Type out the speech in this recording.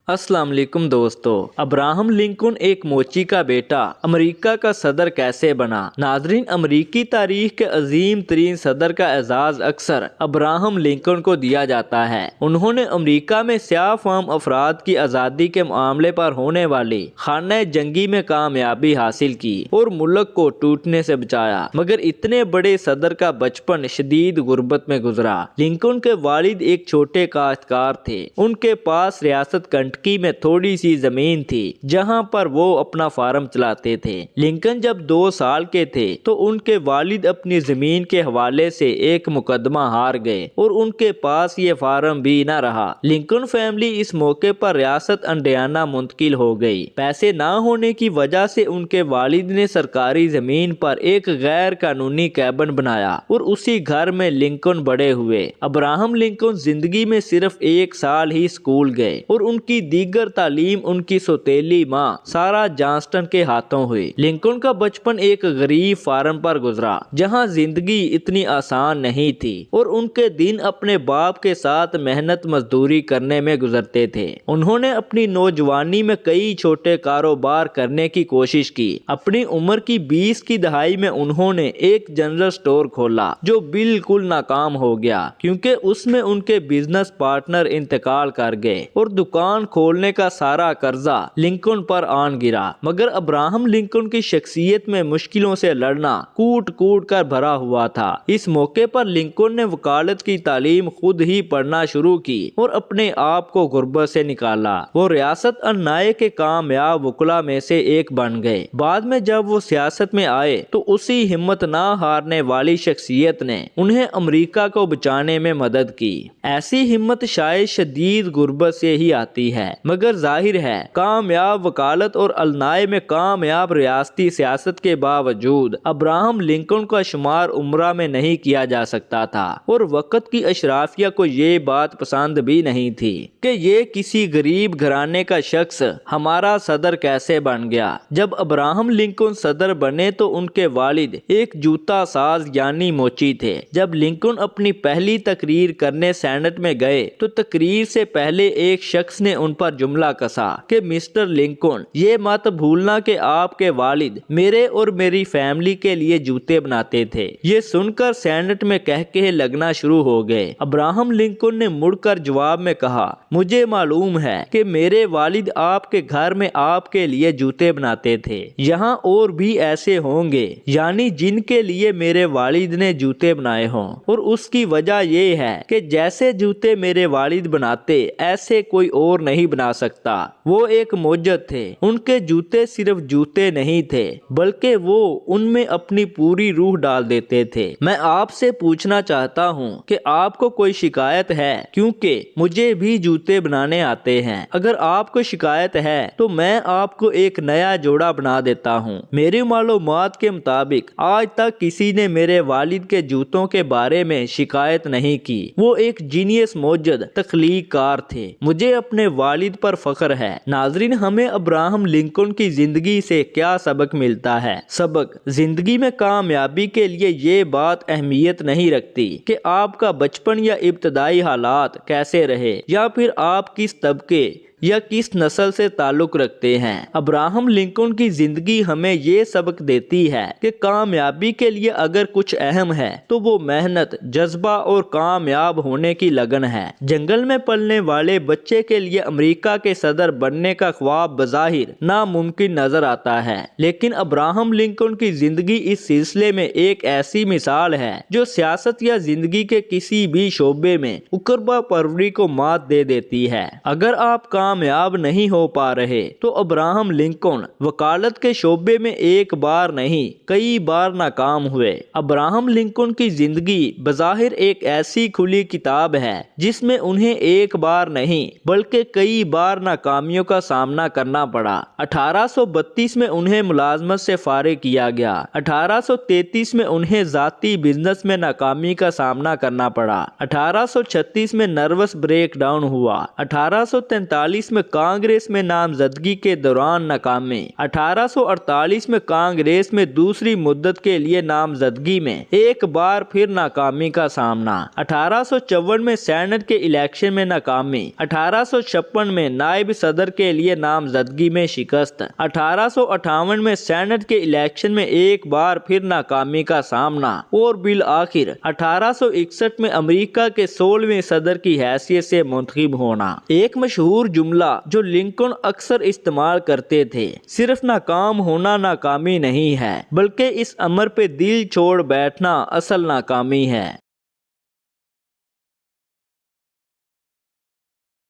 अस्सलाम वालेकुम दोस्तों। अब्राहम लिंकन एक मोची का बेटा अमेरिका का सदर कैसे बना। नाजरीन, अमेरिकी तारीख के अजीम तरीन सदर का एजाज अक्सर अब्राहम लिंकन को दिया जाता है। उन्होंने अमेरिका में स्याह फाम अफराद की आज़ादी के मामले पर होने वाली खाना जंगी में कामयाबी हासिल की और मुल्क को टूटने से बचाया, मगर इतने बड़े सदर का बचपन शदीद गुर्बत में गुजरा। लिंकन के वालिद एक छोटे काश्तकार थे। उनके पास रियासत कंटकी में थोड़ी सी जमीन थी जहां पर वो अपना फार्म चलाते थे। लिंकन जब 2 साल के थे तो उनके वालिद अपनी जमीन के हवाले से एक मुकदमा हार गए और उनके पास ये फार्म भी न रहा। लिंकन फैमिली इस मौके पर रियासत इंडियाना मुंतकिल हो गई। पैसे न होने की वजह से उनके वालिद ने सरकारी जमीन पर एक गैर कानूनी कैबिन बनाया और उसी घर में लिंकन बड़े हुए। अब्राहम लिंकन जिंदगी में सिर्फ 1 साल ही स्कूल गए और उनकी दीगर तालीम उनकी सौतेली माँ सारा जॉनस्टन के हाथों हुई। लिंकन का बचपन एक गरीब फार्म पर गुजरा जहाँ जिंदगी इतनी आसान नहीं थी और उनके दिन अपने बाप के साथ मेहनत मजदूरी करने में गुजरते थे। उन्होंने अपनी नौजवानी में कई छोटे कारोबार करने की कोशिश की। अपनी उम्र की 20 की दहाई में उन्होंने एक जनरल स्टोर खोला जो बिल्कुल नाकाम हो गया क्योंकि उसमें उनके बिजनेस पार्टनर इंतकाल कर गए और दुकान खोलने का सारा कर्जा लिंकन पर आन गिरा। मगर अब्राहम लिंकन की शख्सियत में मुश्किलों से लड़ना कूट कूट कर भरा हुआ था। इस मौके पर लिंकन ने वकालत की तालीम खुद ही पढ़ना शुरू की और अपने आप को गुर्बत से निकाला। वो रियासत अन्नाए के कामयाब वकला में से एक बन गए। बाद में जब वो सियासत में आए तो उसी हिम्मत ना हारने वाली शख्सियत ने उन्हें अमेरिका को बचाने में मदद की। ऐसी हिम्मत शायद शदीद गुर्बत से ही आती है, मगर जाहिर है कामयाब वकालत और अलनाए में कामयाब रियासती सियासत के बावजूद अब्राहम लिंकन का शुमार उम्रा में नहीं किया जा सकता था और वक्त की अशराफिया को ये बात पसंद भी नहीं थी कि ये किसी गरीब घराने का शख्स हमारा सदर कैसे बन गया। जब अब्राहम लिंकन सदर बने तो उनके वालिद एक जूता साज यानी मोची थे। जब लिंकन अपनी पहली तकरीर करने सेनेट में गए तो तकरीर से पहले एक शख्स ने उन पर जुमला कसा कि मिस्टर लिंकन, ये मत भूलना कि आपके वालिद मेरे और मेरी फैमिली के लिए जूते बनाते थे। ये सुनकर सेनेट में कहके लगना शुरू हो गए। अब्राहम लिंकन ने मुड़कर जवाब में कहा, मुझे मालूम है कि मेरे वालिद आपके घर में आपके लिए जूते बनाते थे। यहाँ और भी ऐसे होंगे यानी जिनके लिए मेरे वालिद ने जूते बनाए हों, और उसकी वजह ये है कि जैसे जूते मेरे वालिद बनाते ऐसे कोई और नहीं बना सकता। वो एक मोजत थे। उनके जूते सिर्फ जूते नहीं थे बल्कि वो उनमें अपनी पूरी रूह डाल देते थे। मैं आपसे पूछना चाहता हूँ कि आपको कोई शिकायत है, क्योंकि मुझे भी जूते बनाने आते हैं। अगर आपको शिकायत है तो मैं आपको एक नया जोड़ा बना देता हूँ। मेरी मालूमात के मुताबिक आज तक किसी ने मेरे वालिद के जूतों के बारे में शिकायत नहीं की। वो एक जीनियस मौजूद तख्लीक कार थे। मुझे अपने वालिद पर फख्र है। नाजरीन, हमें अब्राहम लिंकन की जिंदगी से क्या सबक मिलता है? सबक, जिंदगी में कामयाबी के लिए ये बात अहमियत नहीं रखती कि आपका बचपन या इब्तदाई हालात कैसे रहे या फिर आप किस तबके या किस नस्ल से ताल्लुक रखते हैं। अब्राहम लिंकन की जिंदगी हमें ये सबक देती है कि कामयाबी के लिए अगर कुछ अहम है तो वो मेहनत, जज्बा और कामयाब होने की लगन है। जंगल में पलने वाले बच्चे के लिए अमेरिका के सदर बनने का ख्वाब बज़ाहिर नामुमकिन नजर आता है, लेकिन अब्राहम लिंकन की जिंदगी इस सिलसिले में एक ऐसी मिसाल है जो सियासत या जिंदगी के किसी भी शोबे में उकरबा परवरी को मात दे देती है। अगर आप कामयाब नहीं हो पा रहे तो अब्राहम लिंकन वकालत के शोबे में एक बार नहीं कई बार नाकाम हुए। अब्राहम लिंकन की जिंदगी बज़ाहिर एक ऐसी खुली किताब है जिसमें उन्हें एक बार नहीं बल्कि कई बार नाकामियों का सामना करना पड़ा। 1832 में उन्हें मुलाजमत से फारिग किया गया। 1833 में उन्हें जाती बिजनेस में नाकामी का सामना करना पड़ा। 1836 में नर्वस ब्रेक डाउन हुआ। 1843 1847 میں کانگریس میں نامزدگی کے دوران ناکامی، 1848 میں کانگریس میں دوسری مدت کے لیے نامزدگی میں ایک بار پھر ناکامی کا سامنا، 1854 میں سینٹ کے الیکشن میں ناکامی، 1856 میں نائب صدر کے لیے نامزدگی میں شکست، 1858 میں سینٹ کے الیکشن میں ایک بار پھر ناکامی کا سامنا اور بالآخر 1861 میں امریکہ کے 16ویں صدر کی حیثیت سے منتخب ہونا۔ ایک مشہور جملہ جو لنکن اکثر استعمال کرتے تھے، صرف ناکام ہونا ناکامی نہیں ہے، بلکہ اس امر پہ دل چھوڑ بیٹھنا اصل ناکامی ہے۔